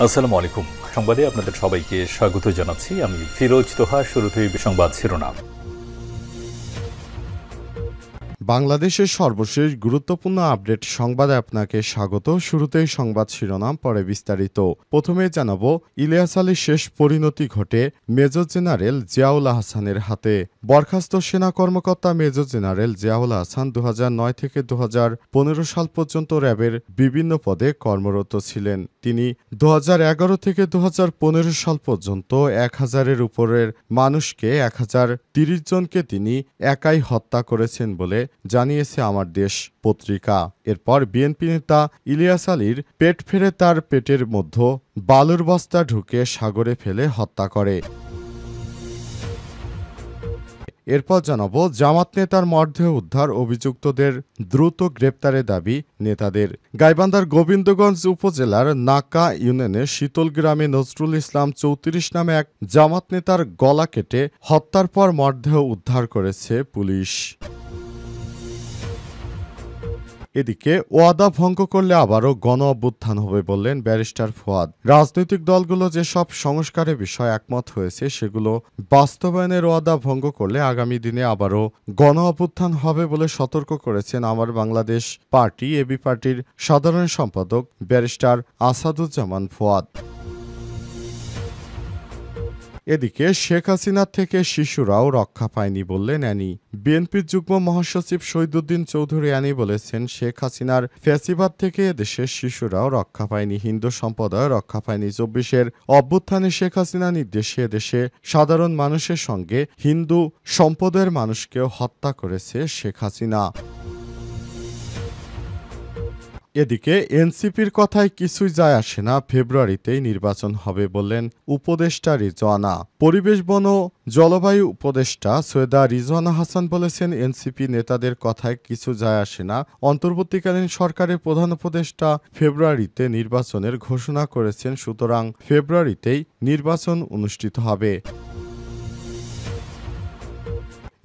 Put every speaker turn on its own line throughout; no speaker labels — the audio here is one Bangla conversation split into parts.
আসসালামু আলাইকুম। সংবাদে আপনাদের সবাইকে স্বাগত জানাচ্ছি। আমি ফিরোজ তোহা। শুরুতেই সংবাদ শিরোনাম।
বাংলাদেশের সর্বশেষ গুরুত্বপূর্ণ আপডেট সংবাদে আপনাকে স্বাগত। শুরুতেই সংবাদ শিরোনাম, পরে বিস্তারিত। প্রথমে জানাবো, ইলিয়াস আলীর শেষ পরিণতি ঘটে মেজর জেনারেল জিয়াউল আহসানের হাতে। বরখাস্ত সেনা কর্মকর্তা মেজর জেনারেল জিয়াউল আহসান 2009 থেকে 2015 সাল পর্যন্ত র্যাবের বিভিন্ন পদে কর্মরত ছিলেন। তিনি 2011 থেকে 2015 সাল পর্যন্ত 1000-এর উপরের মানুষকে 1030 জনকে তিনি একাই হত্যা করেছেন বলে জানিয়েছে আমার দেশ পত্রিকা। এরপর বিএনপি নেতা ইলিয়াস আলীর পেট ফেরে তার পেটের মধ্যে বালুর বস্তা ঢুকে সাগরে ফেলে হত্যা করে। এরপর জানাবো, জামাত নেতার মরদেহ উদ্ধার, অভিযুক্তদের দ্রুত গ্রেপ্তারের দাবি নেতাদের। গাইবান্ধার গোবিন্দগঞ্জ উপজেলার নাকা ইউনিয়নের শীতল গ্রামে নজরুল ইসলাম 34 নামে এক জামাত নেতার গলা কেটে হত্যার পর মরদেহ উদ্ধার করেছে পুলিশ। এদিকে ওয়াদা ভঙ্গ করলে আবারও গণ অভ্যুত্থান হবে বললেন ব্যারিস্টার ফুয়াদ। রাজনৈতিক দলগুলো যেসব সংস্কারের বিষয়ে একমত হয়েছে সেগুলো বাস্তবায়নের ওয়াদা ভঙ্গ করলে আগামী দিনে আবারও গণ অভ্যুত্থান হবে বলে সতর্ক করেছেন আমার বাংলাদেশ পার্টি এবি পার্টির সাধারণ সম্পাদক ব্যারিস্টার আসাদুজ্জামান ফুয়াদ। এদিকে শেখ হাসিনার থেকে শিশুরাও রক্ষা পায়নি বললেন অ্যানি। বিএনপির যুগ্ম মহাসচিব শহীদুদ্দিন চৌধুরী অ্যানি বলেছেন, শেখ হাসিনার ফ্যাসিবাদ থেকে এদেশের শিশুরাও রক্ষা পায়নি, হিন্দু সম্প্রদায় রক্ষা পায়নি। 24-এর অভ্যুত্থানে শেখ হাসিনা নির্দেশে এদেশে সাধারণ মানুষের সঙ্গে হিন্দু সম্প্রদায়ের মানুষকেও হত্যা করেছে শেখ হাসিনা। এদিকে এনসিপির কথায় কিছুই যায় আসে না, ফেব্রুয়ারিতেই নির্বাচন হবে বললেন উপদেষ্টা রিজওয়ানা। পরিবেশ বন ও জলবায়ু উপদেষ্টা সৈয়দা রিজওয়ানা হাসান বলেছেন, এনসিপি নেতাদের কথায় কিছু যায় আসে না। অন্তর্বর্তীকালীন সরকারের প্রধান উপদেষ্টা ফেব্রুয়ারিতে নির্বাচনের ঘোষণা করেছেন, সুতরাং ফেব্রুয়ারিতেই নির্বাচন অনুষ্ঠিত হবে।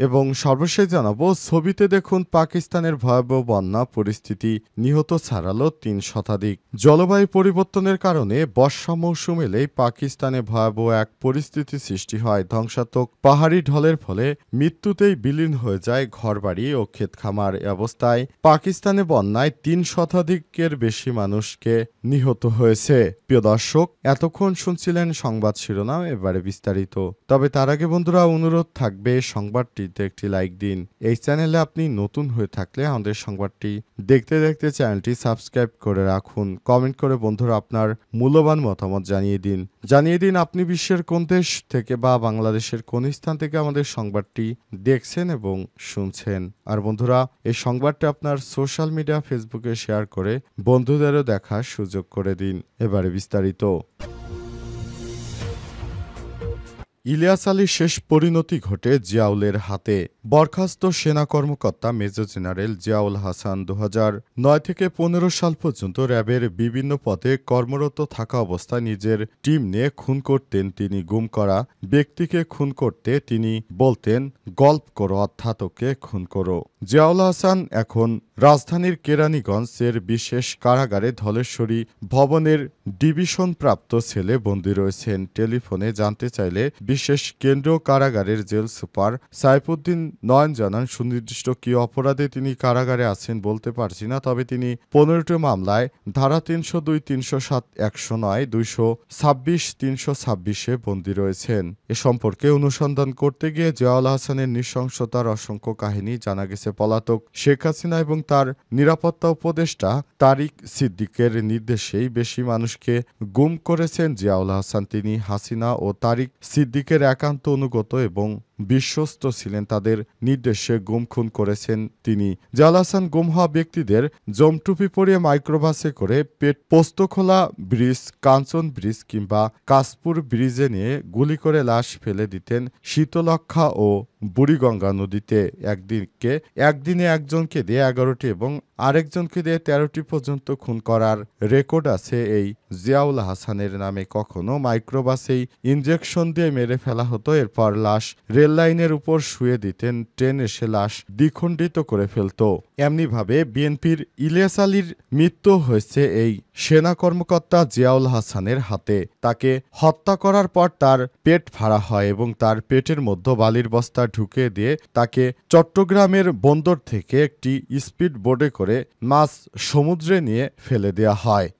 এবং সর্বশেষ জানাবো, ছবিতে দেখুন পাকিস্তানের ভয়াবহ বন্যা পরিস্থিতি, নিহত ছাড়ালো 3 শতাধিক। জলবায়ু পরিবর্তনের কারণে বর্ষা মৌসুম এলেই পাকিস্তানে ভয়াবহ এক পরিস্থিতি সৃষ্টি হয়। ধ্বংসাত্মক পাহাড়ি ঢলের ফলে মৃত্যুতেই বিলীন হয়ে যায় ঘরবাড়ি ও ক্ষেতখামার। অবস্থায় পাকিস্তানে বন্যায় 3 শতাধিকের বেশি মানুষকে নিহত হয়েছে। প্রিয় দর্শক, এতক্ষণ শুনছিলেন সংবাদ শিরোনাম, এবারে বিস্তারিত। তবে তার আগে বন্ধুরা, অনুরোধ থাকবে সংবাদটি একটি লাইক দিন। এই চ্যানেলে আপনি নতুন হয়ে থাকলে আমাদের সংবাদটি দেখতে দেখতে চ্যানেলটি সাবস্ক্রাইব করে রাখুন। কমেন্ট করে বন্ধুরা আপনার মূল্যবান মতামত জানিয়ে দিন আপনি বিশ্বের কোন দেশ থেকে বা বাংলাদেশের কোন স্থান থেকে আমাদের সংবাদটি দেখছেন এবং শুনছেন। আর বন্ধুরা, এই সংবাদটি আপনার সোশ্যাল মিডিয়া ফেসবুকে শেয়ার করে বন্ধুদেরও দেখার সুযোগ করে দিন। এবারে বিস্তারিত। ইলিয়াস আলীর শেষ পরিণতি ঘটে জিয়াউলের হাতে। বরখাস্ত সেনা কর্মকর্তা মেজর জেনারেল জিয়াউল হাসান 2009 থেকে 15 সাল পর্যন্ত র্যাবের বিভিন্ন পদে কর্মরত থাকা অবস্থায় নিজের টিম নিয়ে খুন করতেন তিনি। গুম করা ব্যক্তিকে খুন করতে তিনি বলতেন, গল্প করো অর্থাৎ ওকে খুন করো। জিয়াউল হাসান এখন রাজধানীর কেরানীগঞ্জের বিশেষ কারাগারে ধলেশ্বরী ভবনের ডিভিশনপ্রাপ্ত ছেলে বন্দী রয়েছেন। টেলিফোনে জানতে চাইলে বিশেষ কেন্দ্রীয় কারাগারের জেল সুপার সাইফুদ্দিন নয়ন জানান, সুনির্দিষ্ট কি অপরাধে তিনি কারাগারে আছেন বলতে পারছি না, তবে তিনি 15টি মামলায় ধারা 302, 307, 109, 226, 326-এ বন্দী রয়েছেন। এ সম্পর্কে অনুসন্ধান করতে গিয়ে জিয়াউল হাসানের নৃশংসতার অসংখ্য কাহিনী জানা গেছে। পলাতক শেখ হাসিনা এবং তার নিরাপত্তা উপদেষ্টা তারিক সিদ্দিকের নির্দেশেই বেশি মানুষকে গুম করেছেন জিয়াউল হাসান। তিনি হাসিনা ও তারিক সিদ্দিকের একান্ত অনুগত এবং বিশ্বস্ত ছিলেন। তাদের নির্দেশে গুম খুন করেছেন তিনি। জিয়াউল হাসান গুম হওয়া ব্যক্তিদের জমটুপি পরিয়ে মাইক্রোবাসে করে পোস্তখোলা ব্রিজ, কাঞ্চন ব্রিজ কিংবা কাশপুর ব্রিজে নিয়ে গুলি করে লাশ ফেলে দিতেন শীতলক্ষা ও বুড়িগঙ্গা নদীতে। একদিনে একজনকে দিয়ে 11টি এবং আরেকজনকে দিয়ে 13টি পর্যন্ত খুন করার রেকর্ড আছে এই জিয়াউল হাসানের নামে। কখনো মাইক্রোবাসেই ইনজেকশন দিয়ে মেরে ফেলা হতো, এরপর লাশ রেল রেল লাইনের উপর শুয়ে দিতেন, ট্রেন এসে লাশ দ্বিখণ্ডিত করে ফেলত। এমনিভাবে বিএনপির ইলিয়াস আলীর মৃত্যু হয়েছে এই সেনা কর্মকর্তা জিয়াউল হাসানের হাতে। তাকে হত্যা করার পর তার পেট ফাঁড়া হয় এবং তার পেটের মধ্যে বালির বস্তা ঢুকিয়ে দিয়ে তাকে চট্টগ্রামের বন্দর থেকে একটি স্পিড বোটে করে মাছ সমুদ্রে নিয়ে ফেলে দেয়া হয়।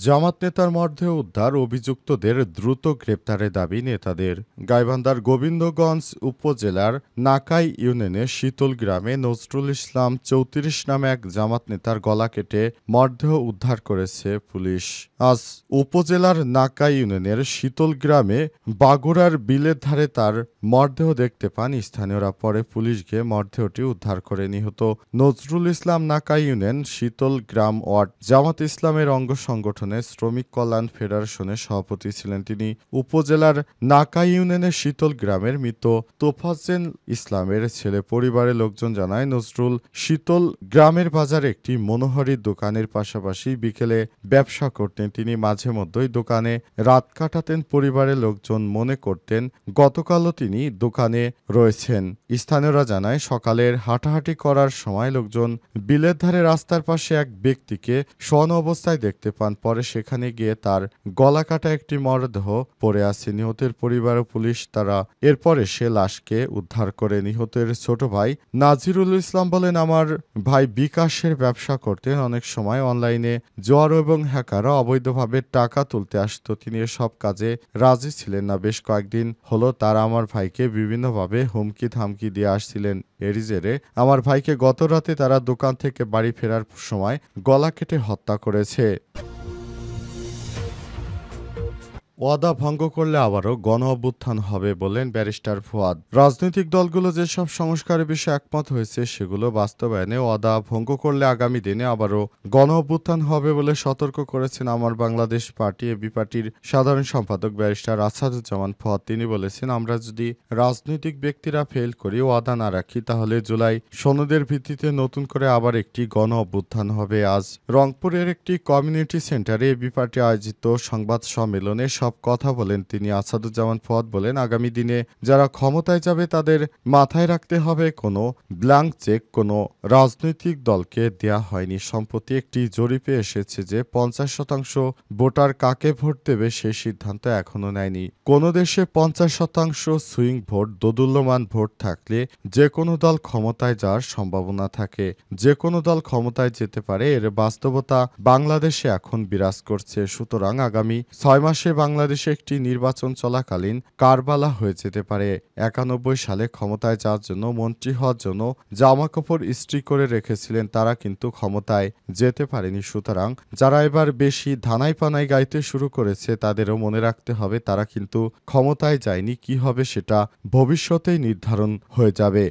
জামাত নেতার মর্ধে উদ্ধার, অভিযুক্তদের দ্রুত গ্রেপ্তারের দাবি নেতাদের। গাইবান্ধার গোবিন্দগঞ্জ উপজেলার নাকাই ইউনিয়নের শীতল গ্রামে নজরুল ইসলাম ৩৪ নামে এক জামাত নেতার গলা কেটে মরদেহ উদ্ধার করেছে পুলিশ। আজ উপজেলার নাকাই ইউনিয়নের শীতল গ্রামে বাগুড়ার বিলের ধারে তার মরদেহ দেখতে পান স্থানীয়রা। পরে পুলিশ গিয়ে মরদেহটি উদ্ধার করে। নিহত নজরুল ইসলাম নাকাই ইউনিয়ন শীতল গ্রাম ওয়ার্ড জামাত ইসলামের অঙ্গ সংগঠন শ্রমিক কল্যাণ ফেডারেশনের সভাপতি ছিলেন তিনি। উপজেলার নাকাই ইউনিয়নের শীতল গ্রামের মৃত তোফাজ্জেল ইসলামের ছেলে। পরিবারের লোকজন জানায়, নজরুল শীতল গ্রামের বাজারে একটি মনোহারীর দোকানের পাশাপাশি বিকেলে ব্যবসা করতেন। তিনি মাঝে মধ্যেই দোকানে রাত কাটাতেন। পরিবারের লোকজন মনে করতেন গতকালও তিনি দোকানে রয়েছেন। স্থানীয়রা জানায়, সকালের হাঁটাহাঁটি করার সময় লোকজন বিলের ধারে রাস্তার পাশে এক ব্যক্তিকে শোয়ানো অবস্থায় দেখতে পান। পরে সেখানে গিয়ে তার গলা কাটা একটি মরদেহ পড়ে আছে। নিহতের পরিবার ও পুলিশ তারা এরপরে সে লাশকে উদ্ধার করে। নিহতের ছোট ভাই নাজিরুল ইসলাম বলেন, আমার ভাই বিকাশের ব্যবসা করতেন। অনেক সময় অনলাইনে জোয়ার এবং হ্যাকাররা অবৈধভাবে টাকা তুলতে আসতো। তিনি এসব কাজে রাজি ছিলেন না। বেশ কয়েকদিন হলো তারা আমার ভাইকে বিভিন্নভাবে হুমকি ধামকি দিয়ে আসছিলেন। এরই জেরে আমার ভাইকে গত রাতে তারা দোকান থেকে বাড়ি ফেরার সময় গলা কেটে হত্যা করেছে। ওয়াদা ভঙ্গ করলে আবারও গণ অভ্যুত্থান হবে বলেন ব্যারিস্টার ফুয়াদ। রাজনৈতিক দলগুলো যেসব সংস্কারের বিষয়ে একমত হয়েছে সেগুলো বাস্তবায়নে ওয়াদা ভঙ্গ করলে আগামী দিনে আবারও গণ অভ্যুত্থান হবে বলে সতর্ক করেছেন আমার বাংলাদেশ পার্টি এবি পার্টির সাধারণ সম্পাদক ব্যারিস্টার আসাদুজ্জামান ফুয়াদ। তিনি বলেছেন, আমরা যদি রাজনৈতিক ব্যক্তিরা ফেল করি, ওয়াদা না রাখি, তাহলে জুলাই সনদের ভিত্তিতে নতুন করে আবার একটি গণ অভ্যুত্থান হবে। আজ রংপুরের একটি কমিউনিটি সেন্টারে এবি পার্টি আয়োজিত সংবাদ সম্মেলনে কথা বলেন তিনি। আসাদুজ্জামান ফুয়াদ বলেন, আগামী দিনে যারা ক্ষমতায় যাবে তাদের মাথায় রাখতে হবে কোনো ব্ল্যাঙ্ক চেক কোনো রাজনৈতিক দলকে দেয়া হয়নি। সম্প্রতি একটি জরিপে এসেছে যে ৫০% ভোটার কাকে ভোট দেবে সেই সিদ্ধান্ত এখনো নেয়নি। কোন দেশে ৫০% সুইং ভোট দোদুল্যমান ভোট থাকলে যে কোনো দল ক্ষমতায় যাওয়ার সম্ভাবনা থাকে। যে কোনো দল ক্ষমতায় যেতে পারে, এর বাস্তবতা বাংলাদেশে এখন বিরাজ করছে। সুতরাং আগামী ৬ মাসে বাংলাদেশে একটি নির্বাচন চলাকালীন কারবালা হয়ে যেতে পারে। ৯১ সালে ক্ষমতায় যাওয়ার জন্য, মন্ত্রী হওয়ার জন্য জামাকাপড় ইস্ত্রি করে রেখেছিলেন, তারা কিন্তু ক্ষমতায় যেতে পারেনি। সুতরাং যারা এবার বেশি ধানাই পানাই গাইতে শুরু করেছে তাদেরও মনে রাখতে হবে তারা কিন্তু ক্ষমতায় যায়নি। কি হবে সেটা ভবিষ্যতেই নির্ধারণ হয়ে যাবে।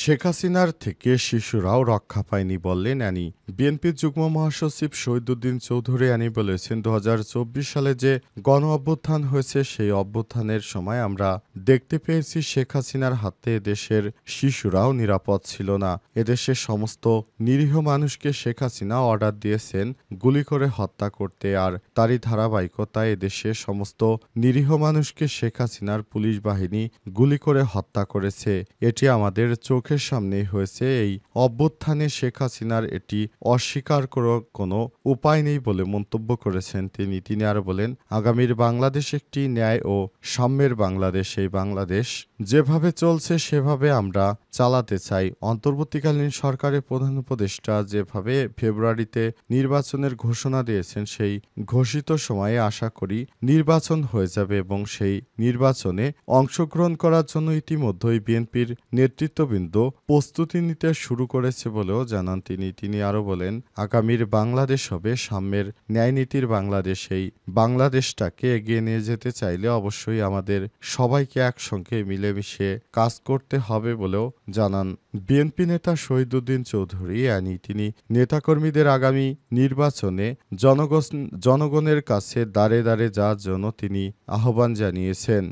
শেখ হাসিনার থেকে শিশুরাও রক্ষা পায়নি বললেন অ্যানি। বিএনপির যুগ্ম মহাসচিব শহীদুদ্দিন চৌধুরী অ্যানি বলেছেন, ২০২৪ সালে যে গণ অভ্যুত্থান হয়েছে সেই অভ্যুত্থানের সময় আমরা দেখতে পেয়েছি শেখ হাসিনার হাতে দেশের শিশুরাও নিরাপদ ছিল না। এদেশের সমস্ত নিরীহ মানুষকে শেখ হাসিনা অর্ডার দিয়েছেন গুলি করে হত্যা করতে, আর তারই ধারাবাহিকতায় এদেশের সমস্ত নিরীহ মানুষকে শেখ হাসিনার পুলিশ বাহিনী গুলি করে হত্যা করেছে। এটি আমাদের চোখের সামনেই হয়েছে। এই অভ্যুত্থানে শেখ হাসিনার এটি অস্বীকার করার কোনো উপায় নেই বলে মন্তব্য করেছেন তিনি আরো বলেন, আগামীর বাংলাদেশ একটি ন্যায় ও সাম্যের বাংলাদেশ। এই বাংলাদেশ যেভাবে চলছে সেভাবে আমরা চালাতে চাই। অন্তর্বর্তীকালীন সরকারের প্রধান উপদেষ্টা যেভাবে ফেব্রুয়ারিতে নির্বাচনের ঘোষণা দিয়েছেন, সেই ঘোষিত সময়ে আশা করি নির্বাচন হয়ে যাবে এবং সেই নির্বাচনে অংশগ্রহণ করার জন্য ইতিমধ্যেই বিএনপির নেতৃত্ববৃন্দ প্রস্তুতি নিতে শুরু করেছে বলেও জানান তিনি আরো বলেন, আগামীর বাংলাদেশ হবে সাম্যের ন্যায়নীতির বাংলাদেশ। এই বাংলাদেশটাকে এগিয়ে নিয়ে যেতে চাইলে অবশ্যই আমাদের সবাইকে একসঙ্গে মিলেমিশে কাজ করতে হবে বলেও জানান বিএনপি নেতা শহীদুদ্দিন চৌধুরী অ্যানি। তিনি নেতাকর্মীদের আগামী নির্বাচনে জনগণের কাছে দাঁড়ে দাঁড়ে যাওয়ার জন্য তিনি আহ্বান জানিয়েছেন।